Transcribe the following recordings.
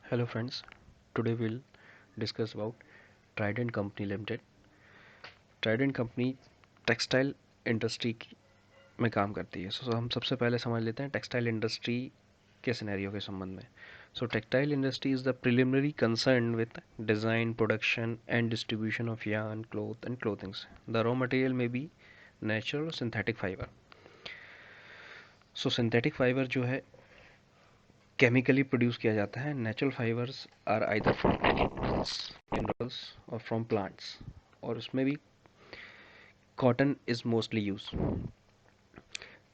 Hello friends, today we'll discuss about Trident Company Limited. Trident Company textile industry में काम करती है। हम सबसे पहले समझ लेते हैं टेक्सटाइल इंडस्ट्री के सिनेरियो के संबंध में। Textile industry is the preliminary concern with design, production and distribution of yarn, cloth and clothings. The raw material may be natural or synthetic fiber. Synthetic fibre जो है केमिकली प्रोड्यूस किया जाता है। Natural fibres are either from minerals और from plants, और उसमें भी cotton is mostly use.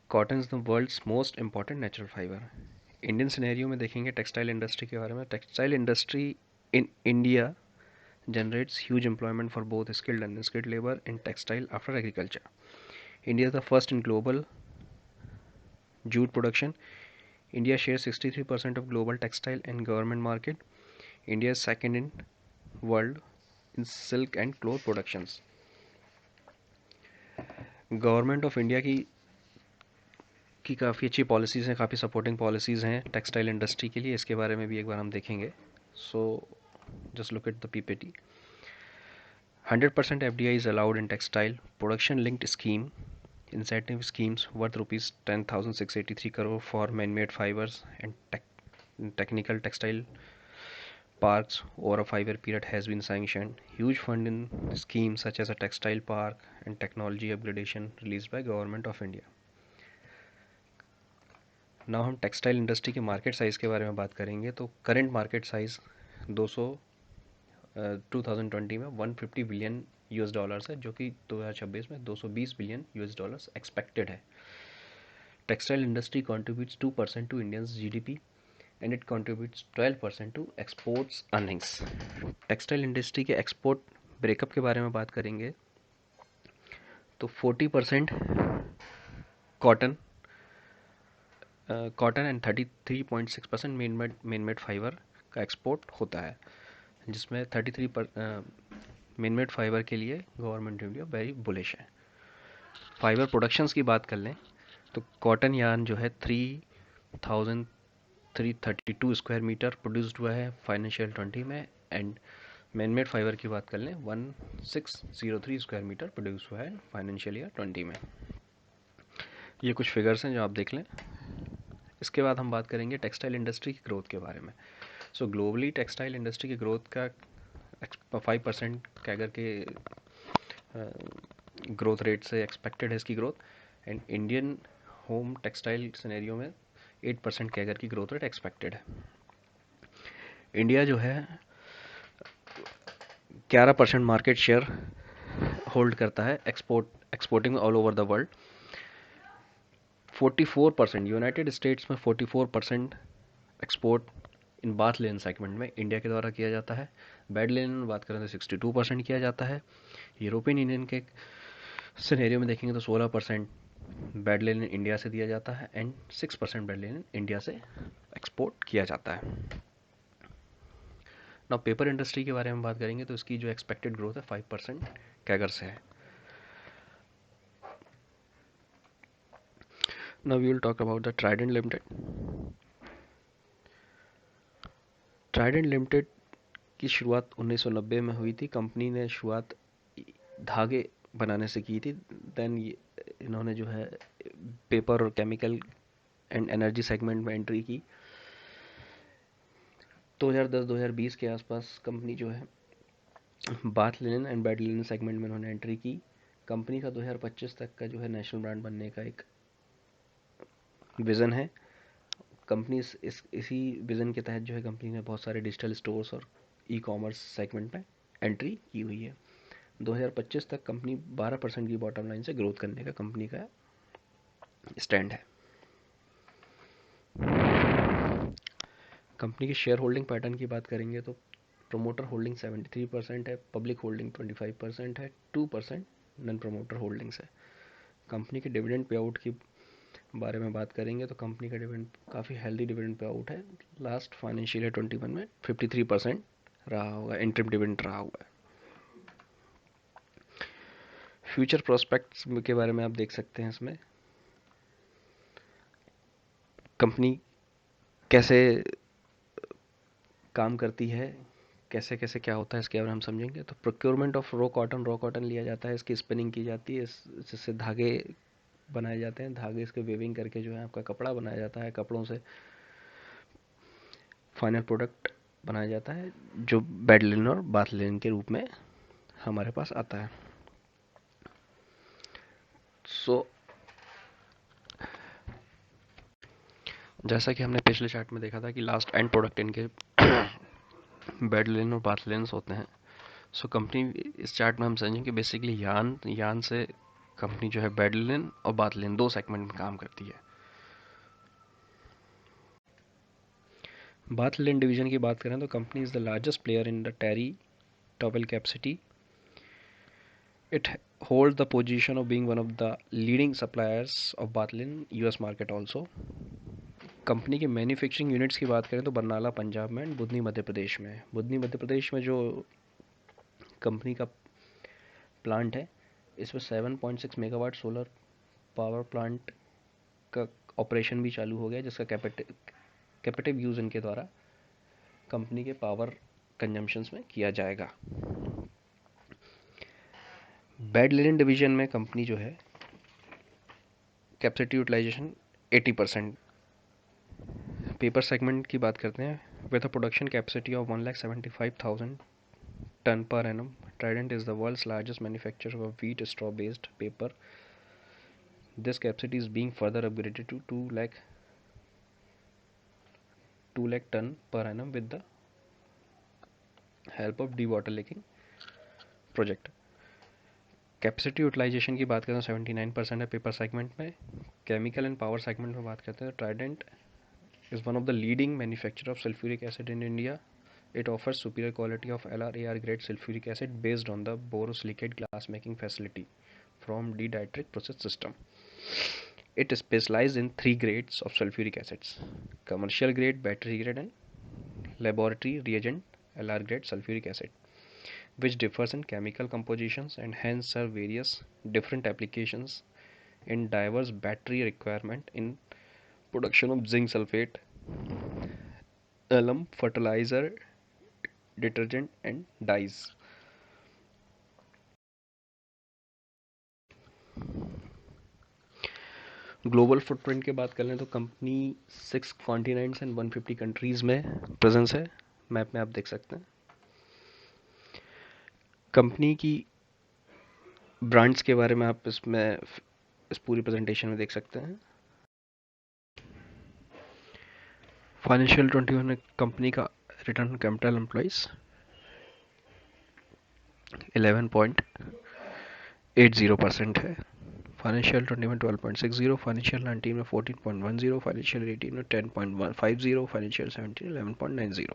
Cotton is the world's most important natural fibre. Indian scenario में देखेंगे टेक्सटाइल इंडस्ट्री के बारे में। Textile industry in India generates huge employment for both skilled and unskilled labor in textile after agriculture. India is the first in global jute production. India shares 63% of global textile and garment market. India is second in world in silk and cloth productions. Government of India की काफ़ी अच्छी policies हैं, काफ़ी supporting policies हैं textile industry के लिए। इसके बारे में भी एक बार हम देखेंगे। Just look at the PPT. 100% FDI is allowed in textile. Production linked scheme, incentive schemes worth rupees 10,683 crore for man-made fibers and technical textile parks over a 5-year period has been sanctioned. Huge fund in schemes such as a textile park and technology upgradation released by Government of India. Now हम textile industry के market size के बारे में बात करेंगे। तो current market size 2020 में 150 billion US dollars है, जो कि 2026 में 220 बिलियन यूएस डॉलर्स एक्सपेक्टेड है। Textile industry contributes 2% to Indians GDP and it contributes 12% to exports earnings. Textile industry के एक्सपोर्ट ब्रेकअप के बारे में बात करेंगे तो 40% cotton and 33.6% man made fibre का एक्सपोर्ट होता है, जिसमें 33 मेन मेड फाइबर के लिए government of India very bullish है। फाइबर प्रोडक्शंस की बात कर लें तो कॉटन यार्न जो है 3,332 स्क्वायर मीटर प्रोड्यूस्ड हुआ है फाइनेंशियल 20 में, एंड मैन मेड फाइबर की बात कर लें 1603 स्क्वायर मीटर प्रोड्यूस हुआ है फाइनेंशियल ईयर 20 में। ये कुछ फिगर्स हैं जो आप देख लें। इसके बाद हम बात करेंगे टेक्सटाइल इंडस्ट्री की ग्रोथ के बारे में। ग्लोबली टेक्सटाइल इंडस्ट्री की ग्रोथ का 5% कैगर के ग्रोथ रेट से एक्सपेक्टेड है इसकी growth, and Indian home textile scenario में 8% कैगर की ग्रोथ रेट एक्सपेक्टेड है। इंडिया जो है 11% मार्केट शेयर होल्ड करता है exporting all over the world. 44% United states में 44% एक्सपोर्ट इन बाथ लेन सेगमेंट में इंडिया के द्वारा किया जाता है। बेड लेन में बात करें तो 62% किया जाता है। यूरोपियन यूनियन के सिनेरियो में देखेंगे तो 16% बेड लेन इंडिया से दिया जाता है एंड 6% बेड लेन इंडिया से एक्सपोर्ट किया जाता है। नाउ पेपर इंडस्ट्री के बारे में बात करेंगे तो इसकी जो एक्सपेक्टेड ग्रोथ है 5% कैगर से है। Now we will talk about the Trident Limited. Trident Limited की शुरुआत 1990 में हुई थी। कंपनी ने शुरुआत धागे बनाने से की थी। देन इन्होंने जो है पेपर और केमिकल एंड एनर्जी सेगमेंट में एंट्री की। 2010-2020 के आसपास कंपनी जो है bath linen and bed linen segment में इन्होंने एंट्री की। कंपनी का 2025 तक का जो है नेशनल ब्रांड बनने का एक विज़न है। कंपनी इसी विज़न के तहत जो है कंपनी ने बहुत सारे डिजिटल स्टोर्स और ई कॉमर्स सेगमेंट में एंट्री की हुई है। 2025 तक कंपनी 12% की बॉटम लाइन से ग्रोथ करने का कंपनी का स्टैंड है। कंपनी की शेयर होल्डिंग पैटर्न की बात करेंगे तो प्रोमोटर होल्डिंग 73% है, पब्लिक होल्डिंग 25% है, 2% नॉन प्रोमोटर होल्डिंग्स है। कंपनी के डिविडेंड पे आउट की बारे में बात करेंगे तो कंपनी का डिविडेंड काफ़ी हेल्दी डिविडेंड पे आउट है। लास्ट फाइनेंशियल ईयर 21 में 53% रहा होगा, इंटरिम डिविडेंड रहा हुआ है। फ्यूचर प्रोस्पेक्ट्स के बारे में आप देख सकते हैं। इसमें कंपनी कैसे काम करती है, कैसे कैसे क्या होता है इसके बारे में हम समझेंगे। तो प्रोक्योरमेंट ऑफ रॉ कॉटन लिया जाता है, इसकी स्पिनिंग की जाती है, इससे धागे बनाए जाते हैं, धागे इसके वेविंग करके जो है आपका कपड़ा बनाया जाता है, कपड़ों से फाइनल प्रोडक्ट बनाया जाता है जो बेड लिनन और बाथ लिनन के रूप में हमारे पास आता है। सो जैसा कि हमने पिछले चार्ट में देखा था कि लास्ट एंड प्रोडक्ट इनके बेड लिनन और बाथ लिनन होते हैं। सो कंपनी इस चार्ट में हम समझेंगे बेसिकली यान से कंपनी जो है बेड लिनन और बाथ लिनन दो सेगमेंट में काम करती है। बाथ लिनन डिवीजन की बात करें तो company is the largest player in the terry towel capacity. It holds the position of being one of the leading suppliers of bath linen US market also. Company के manufacturing units की बात करें तो बरनाला पंजाब में एंड बुधनी मध्य प्रदेश में। बुधनी मध्य प्रदेश में जो company का प्लांट है, इसमें 7.6 मेगावाट सोलर पावर प्लांट का ऑपरेशन भी चालू हो गया, जिसका कैपेटिव यूज इनके द्वारा कंपनी के पावर कंजम्पशंस में किया जाएगा। बेड लिनन डिवीजन में कंपनी जो है कैपेसिटी यूटिलाइजेशन 80%। पेपर सेगमेंट की बात करते हैं, with a production capacity of 1,75,000 ton per annum, Trident is the world's largest manufacturer of wheat straw based paper. This capacity is being further upgraded to 2 lakh ton per annum with the help of the water leaking project. Capacity utilisation की बात करें तो 79% है paper segment में। Chemical and power segment में बात करते हैं, Trident is one of the leading manufacturer of sulfuric acid in India. It offers superior quality of LRAR grade sulfuric acid based on the borosilicate glass making facility from D-dietrich process system. It is specialized in 3 grades of sulfuric acids: commercial grade, battery grade and laboratory reagent LR grade sulfuric acid, which differs in chemical compositions and hence serve various different applications in diverse battery requirement in production of zinc sulfate, alum, fertilizer, detergent and dyes. Global footprint की बात कर लें तो company 6 continents and 150 countries में presence है, map में आप देख सकते हैं। कंपनी की ब्रांड्स के बारे में आप इसमें इस पूरी प्रेजेंटेशन में देख सकते हैं। फाइनेंशियल 21 में कंपनी का रिटर्न ऑन कैपिटल एम्प्लॉइज 11.80% है। फाइनेंशियल 20 में 12.60, फाइनेंशियल 19 में 14.10, फाइनेंशियल 18 में 10.50, फाइनेंशियल 17 में 11.90।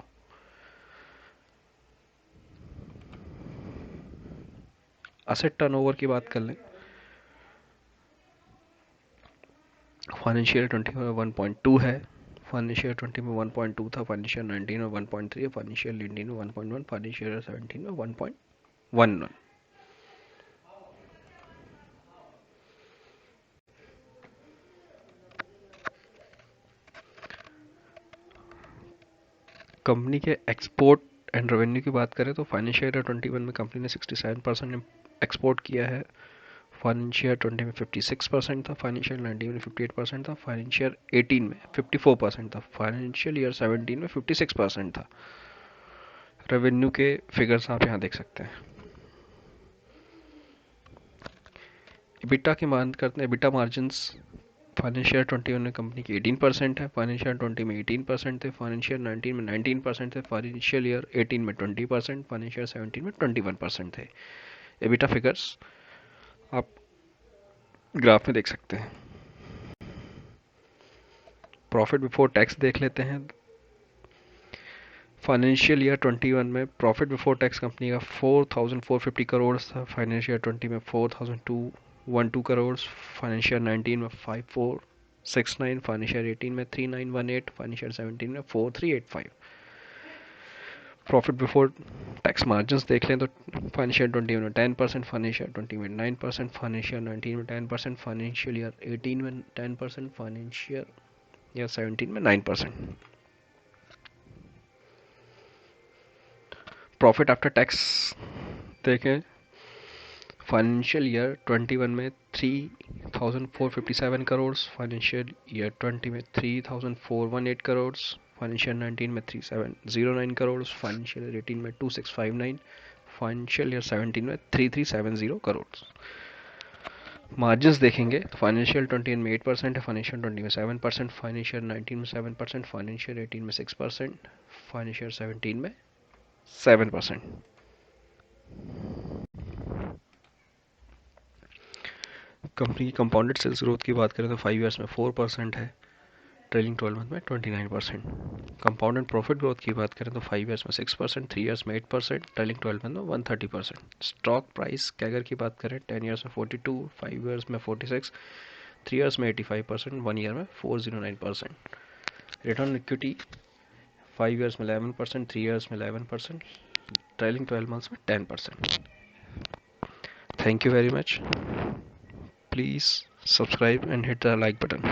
असेट टर्नओवर की बात कर लें, फाइनेंशियल 20 में 1.2 है, फाइनेंशियल 20 में 1.2 था, फाइनेंशियल 19 में 1.3 है, फाइनेंशियल 18 में 1.1, फाइनेंशियल 17 में 1.11। कंपनी के एक्सपोर्ट एंड रेवेन्यू की बात करें तो फाइनेंशियल ईयर 21 में कंपनी ने 67% एक्सपोर्ट किया है, फाइनेंशियल 20 में 56% था, फाइनेंशियल 19 में 58% था, फाइनेंशियल 18 में 54% था, फाइनेंशियल ईयर 17 में 56% था। रेवेन्यू के फिगर्स आप यहाँ देख सकते हैं। इबिटा की बात करते हैं, इबिटा मार्जिन्स फाइनेंशियल 21 में कंपनी की 18% है, फाइनेंशियल 20 में 18% थे, फाइनेंशियल 19 में 19% थे, फाइनेंशियल ईयर 18 में 20%, फाइनेंशियल 17 में 21% थे। एबिटा फिगर्स आप ग्राफ में देख सकते हैं। प्रॉफिट बिफोर टैक्स देख लेते हैं। फाइनेंशियल ईयर 21 में प्रॉफिट बिफोर टैक्स कंपनी का 4,450 करोड़ था, फाइनेंशियल 20 में 4,212 करोड़, फाइनेंशियल 19 में 5,469, फाइनेंशियल 18 में 3,918, फाइनेंशियल 17 में 4,385। प्रॉफिट बिफोर टैक्स मार्जिन्स देख लें तो फाइनेंशियल 20 में 10%, फाइनेंशियल 20 में 9%, फाइनेंशियल 19 में 10%, फाइनेंशियल ईयर 18 में 10%, फाइनेंशियल ईयर 17 में 9%। प्रॉफिट आफ्टर टैक्स देखें, फाइनेंशियल ईयर 21 में 3,457 करोड़, फाइनेंशियल ईयर 20 में 3,418 करोड़, फाइनेंशियल 19 में 3,709 करोड़, फाइनेंशियल ईयर 18 में 2,659, फाइनेंशियल ईयर 17 में 3,370 करोड़। मार्जिन्स देखेंगे तो फाइनेंशियल 21 में 8% है, फाइनेंशियल 20 में 7%, फाइनेंशियल 19 में 7%, फाइनेंशियल 18 में 6%, फाइनेंशियल 17 में 7%। कंपनी की कंपाउंडेड सेल्स ग्रोथ की बात करें तो 5 ईयर्स में 4% है, ट्रेलिंग 12 मंथ में 29%। कंपाउंडेड प्रॉफिट ग्रोथ की बात करें तो 5 ईयर्स में 6%, 3 ईयर्स में 8%, ट्रेलिंग 12 मंथ में 130%। स्टॉक प्राइस कैगर की बात करें 10 ईयर्स में 42, 5 ईयर्स में 46, 3 ईयर्स में 85%, 1 ईयर में 409%। रिटर्न इक्विटी 5 ईयर्स में 11%, 3 ईयर्स में 11%, ट्रेलिंग 12 मंथ्स में 10%। Thank you very much. Please subscribe and hit the like button.